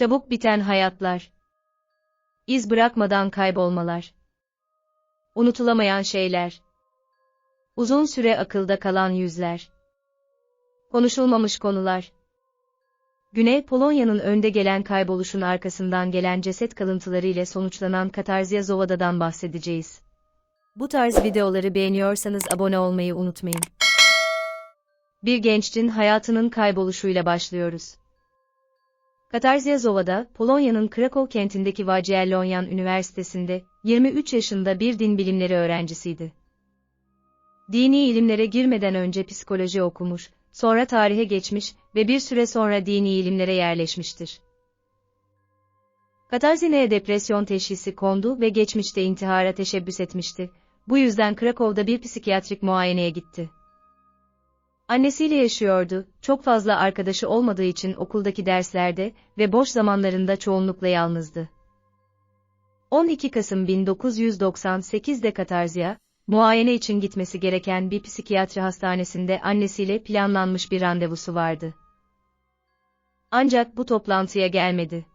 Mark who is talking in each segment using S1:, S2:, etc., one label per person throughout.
S1: Çabuk biten hayatlar. İz bırakmadan kaybolmalar. Unutulamayan şeyler. Uzun süre akılda kalan yüzler. Konuşulmamış konular. Güney Polonya'nın önde gelen kayboluşun arkasından gelen ceset kalıntıları ile sonuçlanan Katarzya Zowoda'dan bahsedeceğiz. Bu tarz videoları beğeniyorsanız abone olmayı unutmayın. Bir gençin hayatının kayboluşuyla başlıyoruz. Katarzya Zowoda, Polonya'nın Krakow kentindeki Jagiellonian Üniversitesi'nde 23 yaşında bir din bilimleri öğrencisiydi. Dini ilimlere girmeden önce psikoloji okumuş, sonra tarihe geçmiş ve bir süre sonra dini ilimlere yerleşmiştir. Katarzya'ya depresyon teşhisi kondu ve geçmişte intihara teşebbüs etmişti. Bu yüzden Krakow'da bir psikiyatrik muayeneye gitti. Annesiyle yaşıyordu, çok fazla arkadaşı olmadığı için okuldaki derslerde ve boş zamanlarında çoğunlukla yalnızdı. 12 Kasım 1998'de Katarzya, muayene için gitmesi gereken bir psikiyatri hastanesinde annesiyle planlanmış bir randevusu vardı. Ancak bu toplantıya gelmedi.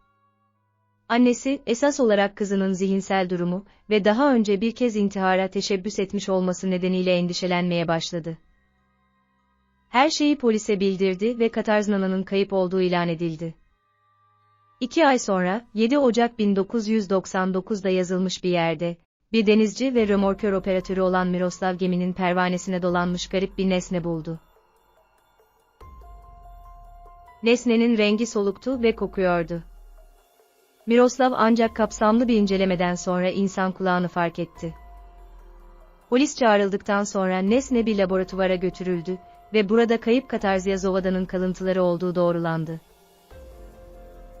S1: Annesi, esas olarak kızının zihinsel durumu ve daha önce bir kez intihara teşebbüs etmiş olması nedeniyle endişelenmeye başladı. Her şeyi polise bildirdi ve Katarzya'nın kayıp olduğu ilan edildi. 2 ay sonra, 7 Ocak 1999'da yazılmış bir yerde, bir denizci ve römorkör operatörü olan Miroslav geminin pervanesine dolanmış garip bir nesne buldu. Nesnenin rengi soluktu ve kokuyordu. Miroslav ancak kapsamlı bir incelemeden sonra insan kulağını fark etti. Polis çağrıldıktan sonra nesne bir laboratuvara götürüldü ve burada kayıp Katarzya Zowoda'nın kalıntıları olduğu doğrulandı.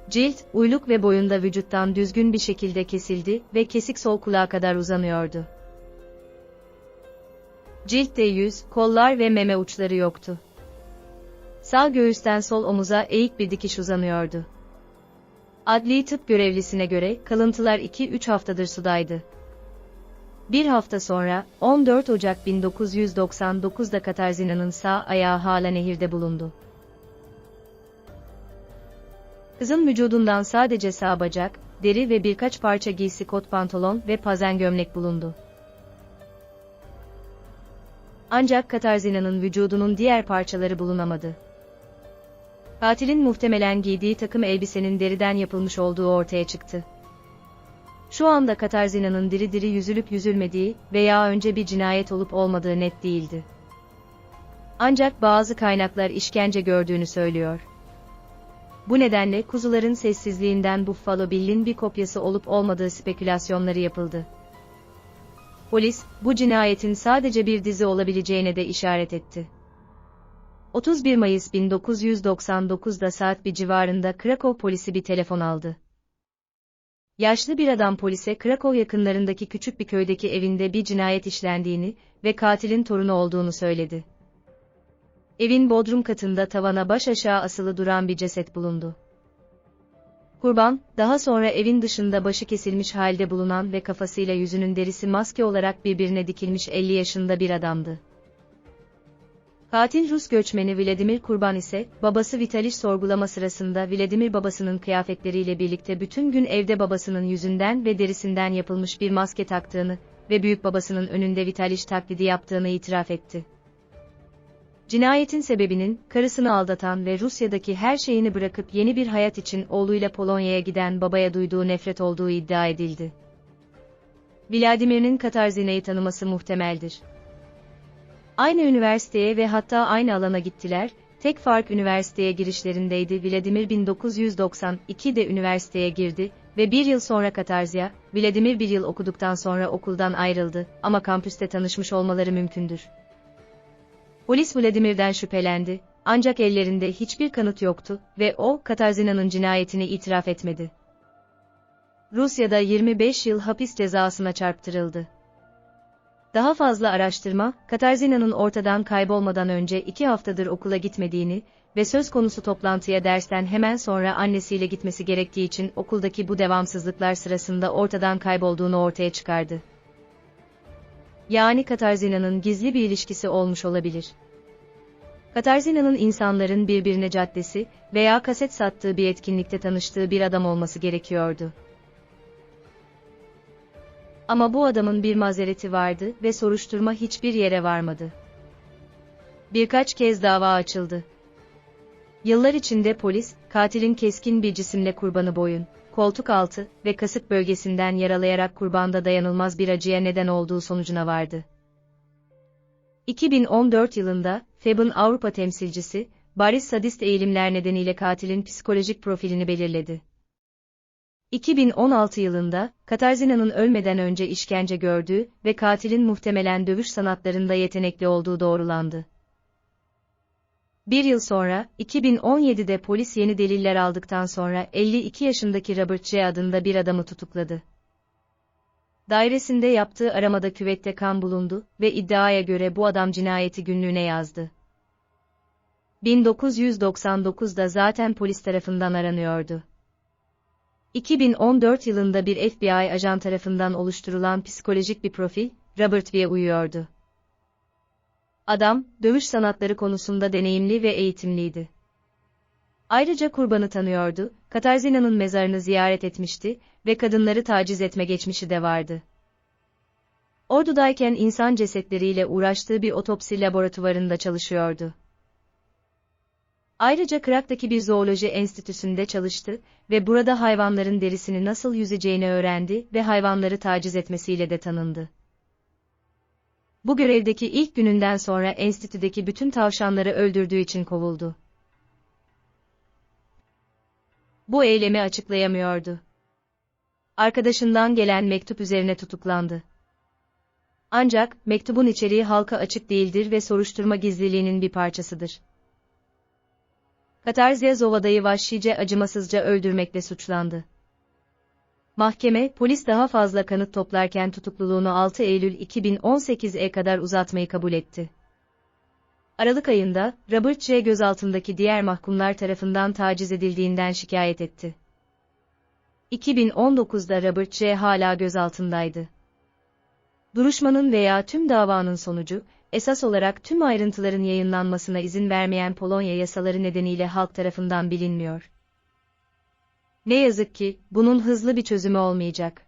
S1: Cilt, uyluk ve boyunda vücuttan düzgün bir şekilde kesildi ve kesik sol kulağa kadar uzanıyordu. Ciltte yüz, kollar ve meme uçları yoktu. Sağ göğüsten sol omuza eğik bir dikiş uzanıyordu. Adli tıp görevlisine göre kalıntılar 2-3 haftadır sudaydı. Bir hafta sonra, 14 Ocak 1999'da Katarzya'nın sağ ayağı hala nehirde bulundu. Kızın vücudundan sadece sağ bacak, deri ve birkaç parça giysi kot pantolon ve pazen gömlek bulundu. Ancak Katarzyna'nın vücudunun diğer parçaları bulunamadı. Katilin muhtemelen giydiği takım elbisenin deriden yapılmış olduğu ortaya çıktı. Şu anda Katarzyna'nın diri diri yüzülüp yüzülmediği veya önce bir cinayet olup olmadığı net değildi. Ancak bazı kaynaklar işkence gördüğünü söylüyor. Bu nedenle kuzuların sessizliğinden Buffalo Bill'in bir kopyası olup olmadığı spekülasyonları yapıldı. Polis, bu cinayetin sadece bir dizi olabileceğine de işaret etti. 31 Mayıs 1999'da saat 1 civarında Krakow polisi bir telefon aldı. Yaşlı bir adam polise Krakow yakınlarındaki küçük bir köydeki evinde bir cinayet işlendiğini ve katilin torunu olduğunu söyledi. Evin bodrum katında tavana baş aşağı asılı duran bir ceset bulundu. Kurban, daha sonra evin dışında başı kesilmiş halde bulunan ve kafasıyla yüzünün derisi maske olarak birbirine dikilmiş 50 yaşında bir adamdı. Katil Rus göçmeni Vladimir Kurban ise, babası Vitaliy sorgulama sırasında Vladimir babasının kıyafetleriyle birlikte bütün gün evde babasının yüzünden ve derisinden yapılmış bir maske taktığını ve büyük babasının önünde Vitaliy taklidi yaptığını itiraf etti. Cinayetin sebebinin, karısını aldatan ve Rusya'daki her şeyini bırakıp yeni bir hayat için oğluyla Polonya'ya giden babaya duyduğu nefret olduğu iddia edildi. Vladimir'in Katarzya'yı tanıması muhtemeldir. Aynı üniversiteye ve hatta aynı alana gittiler, tek fark üniversiteye girişlerindeydi. Vladimir 1992'de üniversiteye girdi ve bir yıl sonra Katarzya, Vladimir bir yıl okuduktan sonra okuldan ayrıldı ama kampüste tanışmış olmaları mümkündür. Polis Vladimir'den şüphelendi, ancak ellerinde hiçbir kanıt yoktu ve o, Katarzyna'nın cinayetini itiraf etmedi. Rusya'da 25 yıl hapis cezasına çarptırıldı. Daha fazla araştırma, Katarzyna'nın ortadan kaybolmadan önce 2 haftadır okula gitmediğini ve söz konusu toplantıya dersten hemen sonra annesiyle gitmesi gerektiği için okuldaki bu devamsızlıklar sırasında ortadan kaybolduğunu ortaya çıkardı. Yani Katarzyna'nın gizli bir ilişkisi olmuş olabilir. Katarzina'nın insanların birbirine caddesi veya kaset sattığı bir etkinlikte tanıştığı bir adam olması gerekiyordu. Ama bu adamın bir mazereti vardı ve soruşturma hiçbir yere varmadı. Birkaç kez dava açıldı. Yıllar içinde polis, katilin keskin bir cisimle kurbanı boyun, koltuk altı ve kasık bölgesinden yaralayarak kurbanda dayanılmaz bir acıya neden olduğu sonucuna vardı. 2014 yılında, FEB'in Avrupa temsilcisi, bariz sadist eğilimler nedeniyle katilin psikolojik profilini belirledi. 2016 yılında, Katarzina'nın ölmeden önce işkence gördüğü ve katilin muhtemelen dövüş sanatlarında yetenekli olduğu doğrulandı. Bir yıl sonra, 2017'de polis yeni deliller aldıktan sonra 52 yaşındaki Robert J. adında bir adamı tutukladı. Dairesinde yaptığı aramada küvette kan bulundu ve iddiaya göre bu adam cinayeti günlüğüne yazdı. 1999'da zaten polis tarafından aranıyordu. 2014 yılında bir FBI ajan tarafından oluşturulan psikolojik bir profil, Robert V'ye uyuyordu. Adam, dövüş sanatları konusunda deneyimli ve eğitimliydi. Ayrıca kurbanı tanıyordu, Katarzina'nın mezarını ziyaret etmişti ve kadınları taciz etme geçmişi de vardı. Ordudayken insan cesetleriyle uğraştığı bir otopsi laboratuvarında çalışıyordu. Ayrıca Krak'taki bir zooloji enstitüsünde çalıştı ve burada hayvanların derisini nasıl yüzeceğini öğrendi ve hayvanları taciz etmesiyle de tanındı. Bu görevdeki ilk gününden sonra enstitüdeki bütün tavşanları öldürdüğü için kovuldu. Bu eylemi açıklayamıyordu. Arkadaşından gelen mektup üzerine tutuklandı. Ancak, mektubun içeriği halka açık değildir ve soruşturma gizliliğinin bir parçasıdır. Katarzyazova'dayı vahşice acımasızca öldürmekle suçlandı. Mahkeme, polis daha fazla kanıt toplarken tutukluluğunu 6 Eylül 2018'e kadar uzatmayı kabul etti. Aralık ayında, Robert J. gözaltındaki diğer mahkumlar tarafından taciz edildiğinden şikayet etti. 2019'da Robert J. hala gözaltındaydı. Duruşmanın veya tüm davanın sonucu, esas olarak tüm ayrıntıların yayınlanmasına izin vermeyen Polonya yasaları nedeniyle halk tarafından bilinmiyor. Ne yazık ki, bunun hızlı bir çözümü olmayacak.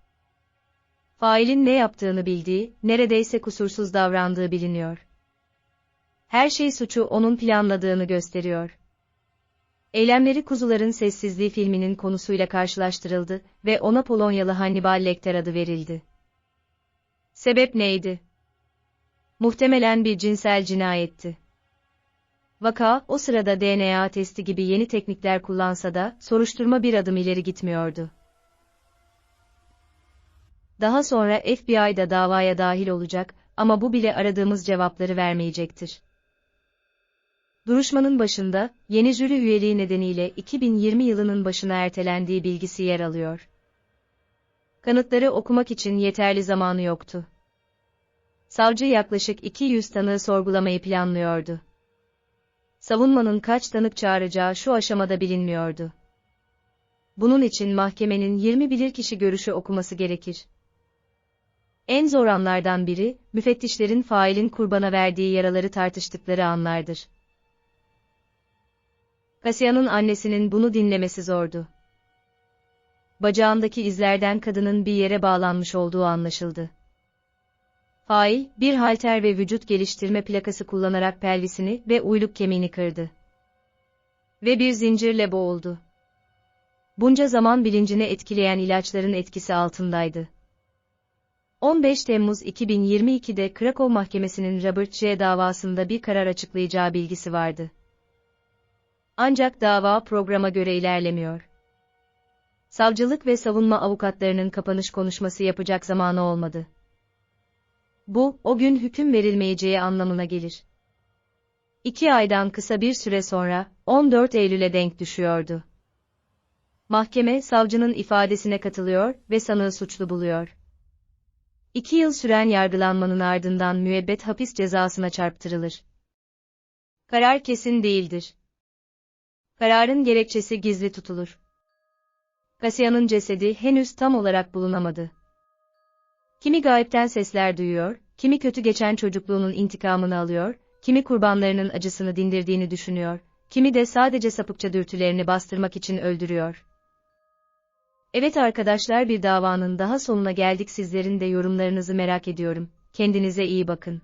S1: Failin ne yaptığını bildiği, neredeyse kusursuz davrandığı biliniyor. Her şey suçu onun planladığını gösteriyor. Eylemleri Kuzuların Sessizliği filminin konusuyla karşılaştırıldı ve ona Polonyalı Hannibal Lecter adı verildi. Sebep neydi? Muhtemelen bir cinsel cinayetti. Vaka, o sırada DNA testi gibi yeni teknikler kullansa da, soruşturma bir adım ileri gitmiyordu. Daha sonra FBI da davaya dahil olacak ama bu bile aradığımız cevapları vermeyecektir. Duruşmanın başında, yeni jüri üyeliği nedeniyle 2020 yılının başına ertelendiği bilgisi yer alıyor. Kanıtları okumak için yeterli zamanı yoktu. Savcı yaklaşık 200 tanığı sorgulamayı planlıyordu. Savunmanın kaç tanık çağıracağı şu aşamada bilinmiyordu. Bunun için mahkemenin 20 bilirkişi görüşü okuması gerekir. En zor anlardan biri, müfettişlerin failin kurbana verdiği yaraları tartıştıkları anlardır. Kasya'nın annesinin bunu dinlemesi zordu. Bacağındaki izlerden kadının bir yere bağlanmış olduğu anlaşıldı. Fail, bir halter ve vücut geliştirme plakası kullanarak pelvisini ve uyluk kemiğini kırdı. Ve bir zincirle boğuldu. Bunca zaman bilincini etkileyen ilaçların etkisi altındaydı. 15 Temmuz 2022'de Krakow Mahkemesi'nin Robert J. davasında bir karar açıklayacağı bilgisi vardı. Ancak dava programa göre ilerlemiyor. Savcılık ve savunma avukatlarının kapanış konuşması yapacak zamanı olmadı. Bu, o gün hüküm verilmeyeceği anlamına gelir. 2 aydan kısa bir süre sonra, 14 Eylül'e denk düşüyordu. Mahkeme, savcının ifadesine katılıyor ve sanığı suçlu buluyor. 2 yıl süren yargılanmanın ardından müebbet hapis cezasına çarptırılır. Karar kesin değildir. Kararın gerekçesi gizli tutulur. Kasya'nın cesedi henüz tam olarak bulunamadı. Kimi gayipten sesler duyuyor, kimi kötü geçen çocukluğunun intikamını alıyor kimi kurbanlarının acısını dindirdiğini düşünüyor, kimi de sadece sapıkça dürtülerini bastırmak için öldürüyor. Evet arkadaşlar, bir davanın daha sonuna geldik. Sizlerin de yorumlarınızı merak ediyorum. Kendinize iyi bakın.